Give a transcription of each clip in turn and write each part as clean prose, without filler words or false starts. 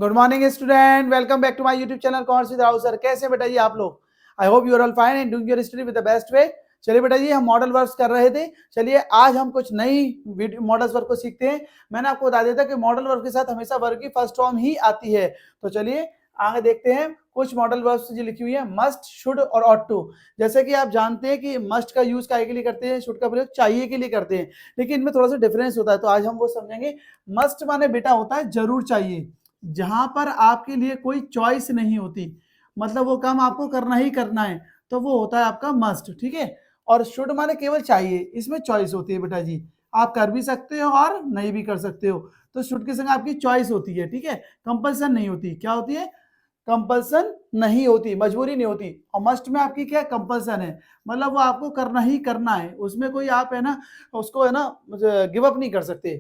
Good morning student, welcome back to my YouTube channel course with Rahul sir. कैसे बेटा जी आप लोग? I hope you are all fine and doing your study with the best way. चलिए बेटा जी, हम model works कर रहे थे। चलिए आज हम कुछ नई मॉडल्स वर्क को सीखते हैं। मैंने आपको बता दिया था कि मॉडल वर्क के साथ हमेशा वर्क की फर्स्ट फॉर्म ही आती है। तो चलिए आगे देखते हैं। कुछ मॉडल वर्क्स जो लिखी हुई है मस्ट, शुड और ऑट टू। जैसे कि आप जानते हैं कि मस्ट का यूज काहे के लिए करते हैं, शुड का प्रयोग चाहिए के लिए करते हैं, लेकिन इनमें थोड़ा सा डिफरेंस होता है। तो आज हम वो समझेंगे। मस्ट माने बेटा होता है जरूर चाहिए, जहां पर आपके लिए कोई चॉइस नहीं होती, मतलब वो काम आपको करना ही करना है, तो वो होता है आपका मस्ट। ठीक है। और शुड माने केवल चाहिए, इसमें चॉइस होती है बेटा जी, आप कर भी सकते हो और नहीं भी कर सकते हो। तो शुड के संग आपकी चॉइस होती है। ठीक है, कंपल्सन नहीं होती। क्या होती है? कंपल्सन नहीं होती, मजबूरी नहीं होती। और मस्ट में आपकी क्या कंपल्सन है, मतलब वो आपको करना ही करना है, उसमें कोई आप है ना उसको है ना गिव अप नहीं कर सकते।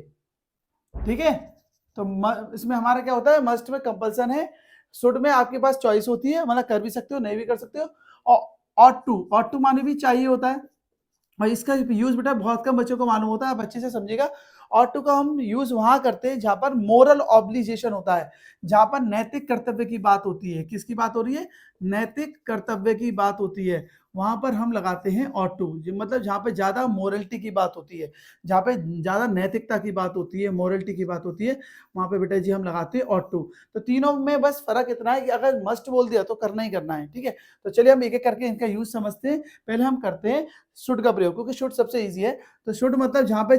ठीक है। तो इसमें हमारा क्या होता है, मस्ट में कंपल्सन है, शुड में आपके पास चॉइस होती है, मतलब कर भी सकते हो नहीं भी कर सकते हो। और ऑट टू माने भी चाहिए होता है। और इसका यूज बेटा बहुत कम बच्चों को मालूम होता है, आप अच्छे से समझिएगा। ऑट टू का हम यूज वहां करते हैं जहां पर मोरल ऑब्लिगेशन होता है, जहां पर नैतिक कर्तव्य की बात होती है। किसकी बात हो रही है? नैतिक कर्तव्य की बात होती है, वहां पर हम लगाते हैं ऑट टू। मतलब जहां पे ज्यादा मोरलिटी की बात होती है, जहां पे ज्यादा नैतिकता की बात होती है, मोरलिटी की बात होती है, वहां पे बेटा जी हम लगाते हैं ऑट टू। तो तीनों में बस फर्क इतना है कि अगर मस्ट बोल दिया तो करना ही करना है। ठीक है। तो चलिए हम एक एक करके इनका यूज समझते हैं। पहले हम करते हैं शुड का प्रयोग, क्योंकि शुड सबसे इजी है। तो शुड मतलब जहां पे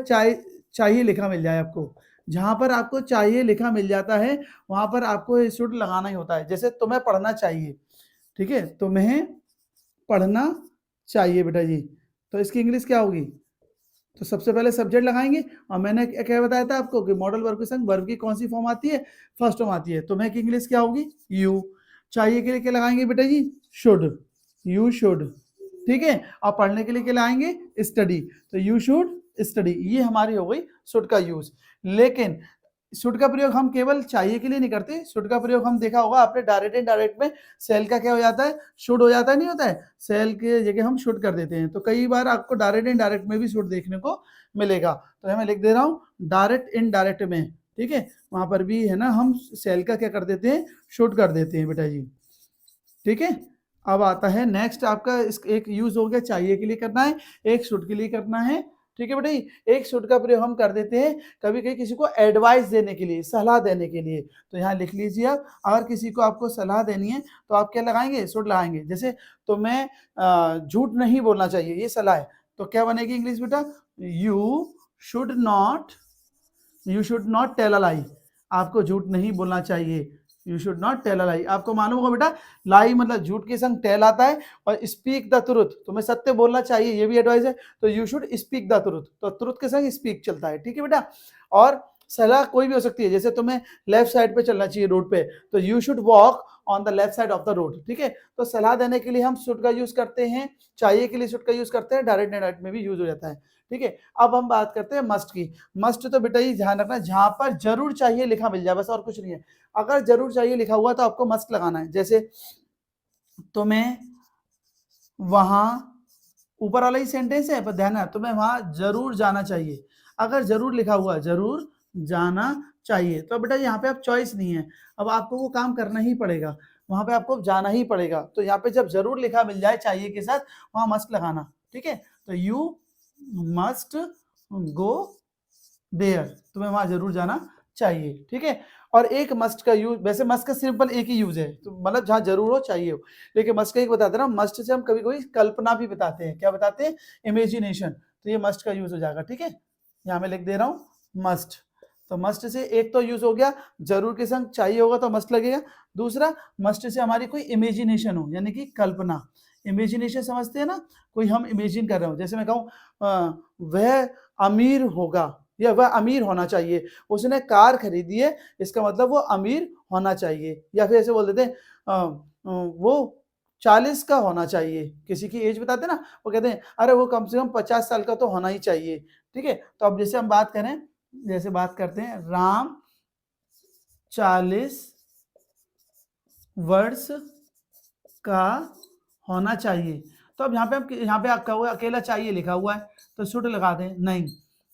चाहिए लिखा मिल जाए आपको, जहां पर आपको चाहिए लिखा मिल जाता है वहां पर आपको शुड लगाना ही होता है। जैसे तुम्हें पढ़ना चाहिए, ठीक है, तुम्हें पढ़ना चाहिए बेटा जी, तो इसकी इंग्लिश क्या होगी? तो सबसे पहले सब्जेक्ट लगाएंगे। और मैंने क्या बताया था आपको कि मॉडल वर्ब के संग वर्ब की कौन सी फॉर्म आती है? फर्स्ट फॉर्म आती है। तुम्हें की इंग्लिश क्या होगी? यू। चाहिए के लिए क्या लगाएंगे बेटा जी? Should, you should. ठीक है। और पढ़ने के लिए क्या लगाएंगे? स्टडी, तो यू शुड स्टडी। ये हमारी हो गई शुड का यूज। लेकिन शुड का प्रयोग हम केवल चाहिए के लिए नहीं करते। शुड का प्रयोग हम देखा होगा आपने डायरेक्ट इनडायरेक्ट में, सेल का क्या हो जाता है? शुड हो जाता है, नहीं होता है? सेल के जगह हम शुड कर देते हैं। तो कई बार आपको डायरेक्ट इनडायरेक्ट में भी शुड देखने को मिलेगा। तो मैं लिख दे रहा हूँ डायरेक्ट इनडायरेक्ट में। ठीक है, वहां पर भी है ना हम सेल का क्या कर देते हैं? शुड कर देते हैं बेटा जी। ठीक है। अब आता है नेक्स्ट आपका, एक यूज हो गया चाहिए के लिए करना है, एक शुड के लिए करना है। ठीक है बेटा। एक शुड का प्रयोग हम कर देते हैं कभी कभी किसी को एडवाइस देने के लिए, सलाह देने के लिए। तो यहाँ लिख लीजिए आप, अगर किसी को आपको सलाह देनी है तो आप क्या लगाएंगे? शुड लगाएंगे। जैसे तुम्हें झूठ नहीं बोलना चाहिए, ये सलाह है, तो क्या बनेगी इंग्लिश बेटा? You should not, you should not tell a lie. आपको झूठ नहीं बोलना चाहिए, you should not tell a lie. आपको मालूम होगा बेटा, लाई मतलब झूठ के संग टेल आता है, और स्पीक द ट्रुथ, तुम्हें सत्य बोलना चाहिए, ये भी एडवाइस है। तो you should speak the truth, तो ट्रुथ के संग स्पीक चलता है। ठीक है बेटा। और सलाह कोई भी हो सकती है, जैसे तुम्हें लेफ्ट साइड पे चलना चाहिए रोड पे, तो you should walk on the left side of the road. ठीक है। तो सलाह देने के लिए हम शुड का यूज करते हैं, चाहिए के लिए शुड का यूज करते हैं, डायरेक्ट इनडायरेक्ट में भी यूज हो जाता है। ठीक है। अब हम बात करते हैं मस्ट की। मस्ट तो बेटा ये ध्यान रखना, जहां पर जरूर चाहिए लिखा मिल जाए, बस और कुछ नहीं है। अगर जरूर चाहिए लिखा हुआ तो आपको मस्ट लगाना है। जैसे तुम्हें वहां, ऊपर वाला ही सेंटेंस है पर ध्यान है, तुम्हें वहां जरूर जाना चाहिए। अगर जरूर लिखा हुआ जरूर जाना चाहिए, तो बेटा यहाँ पे आप चॉइस नहीं है, अब आपको वो काम करना ही पड़ेगा, वहां पे आपको जाना ही पड़ेगा। तो यहाँ पे जब जरूर लिखा मिल जाए चाहिए के साथ, वहां मस्ट लगाना। ठीक है। तो यू मस्ट गो देयर, तुम्हें वहां जरूर जाना चाहिए। ठीक है। और एक मस्ट का यूज, वैसे मस्ट का सिंपल एक ही यूज है, तो मतलब जहां जरूर हो चाहिए हो, लेकिन मस्ट का एक बताते ना, मस्ट से हम कभी कभी कल्पना भी बताते हैं। क्या बताते हैं? इमेजिनेशन। तो ये मस्ट का यूज हो जाएगा। ठीक है। यहाँ मैं लिख दे रहा हूं मस्ट। तो मस्ट से एक तो यूज हो गया, जरूर के संग चाहिए होगा तो मस्ट लगेगा। दूसरा, मस्ट से हमारी कोई इमेजिनेशन हो, यानी कि कल्पना। इमेजिनेशन समझते हैं ना, कोई हम इमेजिन कर रहे हो, जैसे मैं कहूँ वह अमीर होगा, या वह अमीर होना चाहिए, उसने कार खरीदी है, इसका मतलब वो अमीर होना चाहिए। या फिर ऐसे बोल देते हैं वो 40 का होना चाहिए, किसी की एज बताते ना, वो कहते हैं अरे वो कम से कम 50 साल का तो होना ही चाहिए। ठीक है। तो अब जैसे हम बात करें, जैसे बात करते हैं राम 40 वर्ष का होना चाहिए। तो अब यहाँ पे आपका अकेला चाहिए लिखा हुआ है, तो शुड लगा दें? नहीं,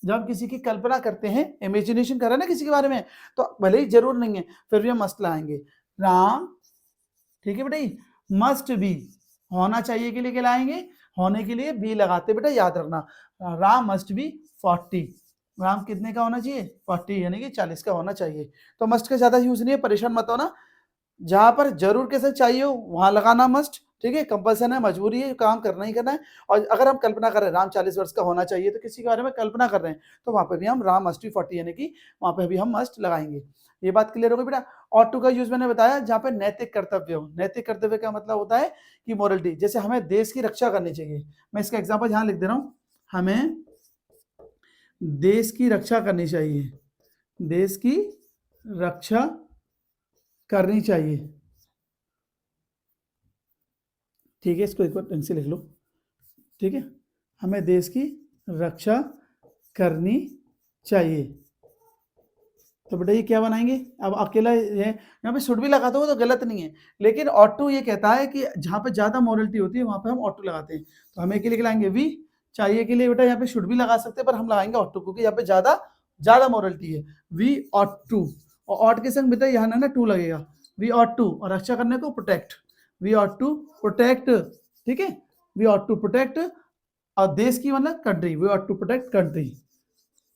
जब हम किसी की कल्पना करते हैं, इमेजिनेशन कर रहे हैं ना किसी के बारे में, तो भले ही जरूर नहीं है फिर भी हम मस्ट लाएंगे। राम, ठीक है बेटा, मस्ट बी, होना चाहिए के लिए क्या लाएंगे, होने के लिए बी लगाते बेटा, याद रखना। राम मस्ट बी 40, राम कितने का होना चाहिए, 40 यानी कि 40 का होना चाहिए। तो मस्ट का ज्यादा यूज नहीं है, परेशान मत होना, जहां पर जरूर के साथ चाहिए हो वहां लगाना मस्ट, ठीक है, कंपल्सन है, मजबूरी है, काम करना ही करना है। और अगर हम कल्पना कर रहे हैं राम 40 वर्ष का होना चाहिए, तो किसी के बारे में कल्पना कर रहे हैं, तो वहां पे भी हम राम मस्ट बी 40 यानी कि वहां पे भी हम मस्ट लगाएंगे। ये बात क्लियर हो गई बेटा। और टू का यूज मैंने बताया जहां पे नैतिक कर्तव्य हो। नैतिक कर्तव्य का मतलब होता है कि मोरलिटी, जैसे हमें देश की रक्षा करनी चाहिए। मैं इसका एग्जाम्पल यहां लिख दे रहा हूं, हमें देश की रक्षा करनी चाहिए, देश की रक्षा करनी चाहिए, ठीक है, इसको एक बार ढंग से लिख लो, ठीक है, हमें देश की रक्षा करनी चाहिए। तो बेटा ये क्या बनाएंगे, अब अकेला यहाँ पे शुड भी लगाते हो तो गलत नहीं है, लेकिन ऑटो ये कहता है कि जहाँ पे ज्यादा मोरलिटी होती है वहां पे हम ऑटो लगाते हैं। तो हमें के लिए लगाएंगे वी, चाहिए के लिए बेटा यहाँ पे शुड भी लगा सकते हैं, पर हम लगाएंगे ऑटो, क्योंकि यहाँ पे ज्यादा ज्यादा मोरलिटी है। वी ऑट टू, और ऑट के संग बेटा यहाँ ना टू लगेगा, वी ऑट टू, और रक्षा करने को protect, we ought to protect, ठीक है, वी ऑट टू प्रोटेक्ट, और देश की मतलब country, we ought to protect country,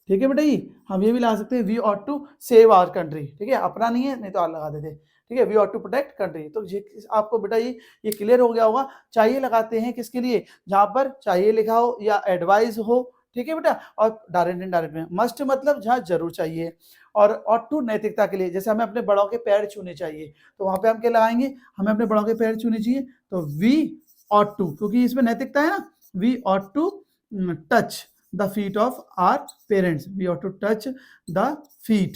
ठीक है बेटा जी। हम ये भी ला सकते हैं we ought to save our country, ठीक है, अपना नहीं है नहीं तो लगा देते, ठीक है, we ought to protect country. तो ये आपको बेटा ये क्लियर हो गया होगा। चाहिए लगाते हैं किसके लिए, जहां पर चाहिए लिखा हो या एडवाइस हो, ठीक है बेटा, और डायरेक्ट इनडायरेक्ट में मस्ट मतलब जहां जरूर चाहिए, और ऑट टू नैतिकता के लिए, जैसे हमें अपने बड़ों के पैर छूने चाहिए, तो वहां पे हम क्या लगाएंगे, हमें अपने बड़ों के पैर छूने चाहिए, तो वी ऑट टू, क्योंकि इसमें नैतिकता है ना, we ought to touch the feet of our parents, we ought to touch the feet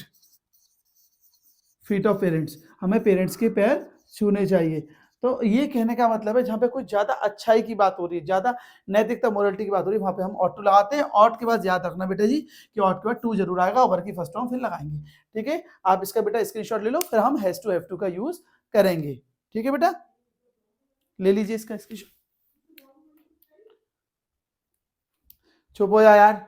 of parents, हमें पेरेंट्स के पैर छूने चाहिए। तो ये कहने का मतलब है जहां पे कुछ ज्यादा अच्छाई की बात हो रही है, ज्यादा नैतिकता मोरलिटी की बात हो रही है, वहां पे हम ऑट टू लगाते हैं। ऑट के बाद याद रखना बेटा जी कि ऑट के बाद टू जरूर आएगा, ओवर की फर्स्ट फॉर्म फिर लगाएंगे, ठीक है। आप इसका बेटा स्क्रीनशॉट ले लो, फिर हम हैज टू हैव टू का यूज करेंगे, ठीक है बेटा, ले लीजिए इसका स्क्रीनशॉट। चुप हो जा यार,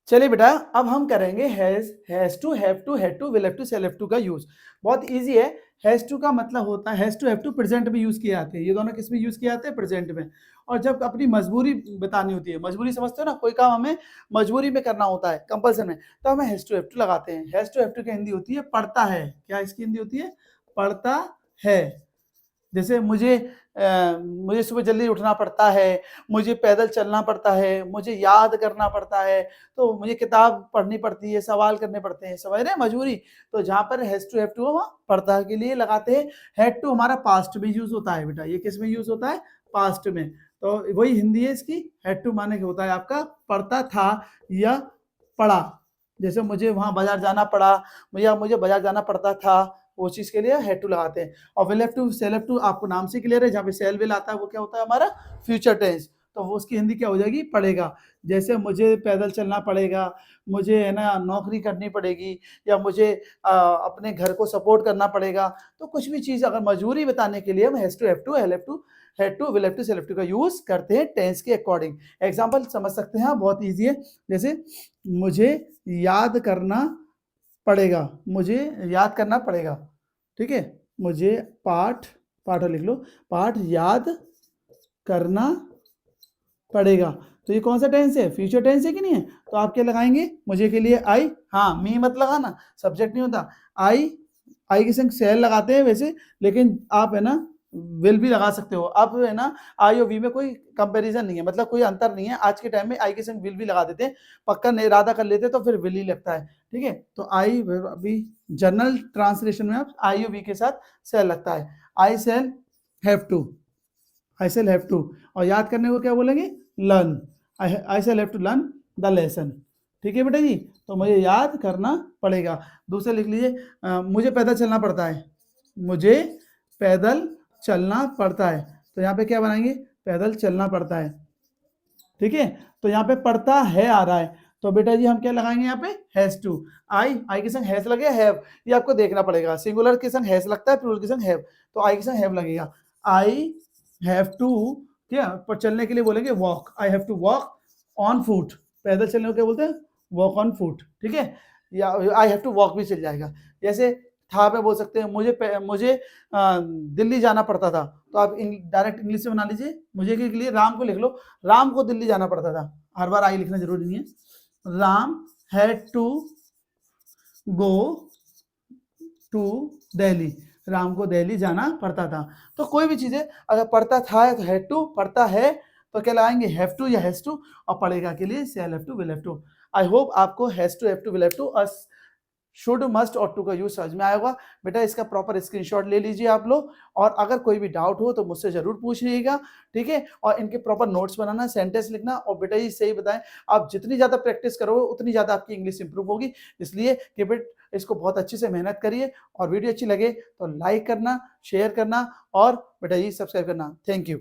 चलिए बेटा अब हम करेंगे has to, have to, had to, will have to, shall have to का यूज। बहुत इजी है। हैज टू का मतलब होता है, has to have to present में यूज किए जाते हैं, ये दोनों किस में यूज किए जाते हैं, प्रेजेंट में। और जब अपनी मजबूरी बतानी होती है, मजबूरी समझते हो ना, कोई काम हमें मजबूरी में करना होता है, कंपल्सन में, तो हमें हैज टू हैव टू लगाते हैं। हैज टू हैव टू की हिंदी होती है पढ़ता है, क्या इसकी हिंदी होती है, पढ़ता है। जैसे मुझे सुबह जल्दी उठना पड़ता है, मुझे पैदल चलना पड़ता है, मुझे याद करना पड़ता है, तो मुझे किताब पढ़नी पड़ती है, सवाल करने पड़ते हैं, समझ रहे हैं, मजबूरी। तो जहां पर हैज टू हैव टू वहां पढ़ता के लिए लगाते हैं। हैड टू हमारा पास्ट में यूज होता है बेटा, ये किस में यूज होता है, पास्ट में। तो वही हिंदी है इसकी, हैड टू माने कि होता है आपका पढ़ता था या पढ़ा। जैसे मुझे वहां बाजार जाना पड़ा, या मुझे बाजार जाना पड़ता था, वो चीज के लिए हैड टू लगाते हैं। और will have to, shall have to आपको नाम से क्लियर है, जहाँ पे सेल विल आता है वो क्या होता है हमारा फ्यूचर टेंस, तो वो उसकी हिंदी क्या हो जाएगी, पड़ेगा। जैसे मुझे पैदल चलना पड़ेगा, मुझे है ना नौकरी करनी पड़ेगी, या मुझे अपने घर को सपोर्ट करना पड़ेगा। तो कुछ भी चीज अगर मजबूरी बताने के लिए हम has to, have to, have to, had to, will have to, shall have to का यूज करते हैं टेंस के अकॉर्डिंग। एग्जाम्पल समझ सकते हैं, बहुत ईजी है। जैसे मुझे याद करना पड़ेगा, मुझे याद करना पड़ेगा, ठीक है, मुझे पाठ लिख लो, पाठ याद करना पड़ेगा। तो ये कौन सा टेंस है, फ्यूचर टेंस है कि नहीं है। तो आप क्या लगाएंगे, मुझे के लिए आई, हाँ मी मत लगाना, सब्जेक्ट नहीं होता। आई के संग सेल लगाते हैं वैसे, लेकिन आप है ना विल भी लगा सकते हो। अब है ना आई और वी में कोई कंपैरिजन नहीं है, मतलब कोई अंतर नहीं है। आज के टाइम में आई के संग विल भी लगा देते हैं, पक्का इरादा कर लेते तो फिर विल ही लगता है, ठीक है। तो आई, अभी जनरल ट्रांसलेशन में आप आई और वी के साथ सेल लगता है। I shall have to, I shall have to, और याद करने को क्या बोलेंगे, learn, I shall have to learn the lesson, ठीक है बेटा जी। तो मुझे याद करना पड़ेगा। दूसरा लिख लीजिए, मुझे पैदल चलना पड़ता है, मुझे पैदल चलना पड़ता है, तो यहाँ पे क्या बनाएंगे, पैदल चलना पड़ता है। ठीक है, तो यहाँ पे पड़ता है आ रहा है, तो बेटा जी हम क्या लगाएंगे यहाँ पे, हैज टू। आई के संग हैज लगे, हैव, ये आपको देखना पड़ेगा, सिंगुलर के संग हैज लगता है, प्लूरल के संग हैव, तो आई के संग हैव लगेगा। आई हैव टू, क्या पर चलने के लिए बोलेंगे walk, I have to walk on foot, पैदल चलने को क्या बोलते हैं, वॉक ऑन फुट। ठीक है, या आई हैव टू वॉक भी चल जाएगा। जैसे था पे बोल सकते हैं, मुझे दिल्ली जाना पड़ता था, तो आप डायरेक्ट इंग्लिश में बना लीजिए, मुझे के लिए राम को लिख लो, राम को दिल्ली जाना पड़ता था, हर बार आई लिखना जरूरी नहीं है। Ram had to go to Delhi, Ram को दिल्ली जाना पड़ता था। तो कोई भी चीजें अगर पढ़ता था तो हैड टू, पढ़ता है तो क्या लगाएंगे, हैव टू या हैज टू, और पढ़ेगा के लिए shall have to, will have to. I hope आपको has to, have to, will have to और शुड, मस्ट और टू का यूज समझ में आया होगा। बेटा इसका प्रॉपर स्क्रीनशॉट ले लीजिए आप लोग, और अगर कोई भी डाउट हो तो मुझसे जरूर पूछिएगा। ठीक है, और इनके प्रॉपर नोट्स बनाना, सेंटेंस लिखना, और बेटा ये सही बताएं, आप जितनी ज्यादा प्रैक्टिस करोगे उतनी ज्यादा आपकी इंग्लिश इंप्रूव होगी। इसलिए कि बेटा इसको बहुत अच्छे से मेहनत करिए, और वीडियो अच्छी लगे तो लाइक करना, शेयर करना, और बेटा ये सब्सक्राइब करना। Thank you.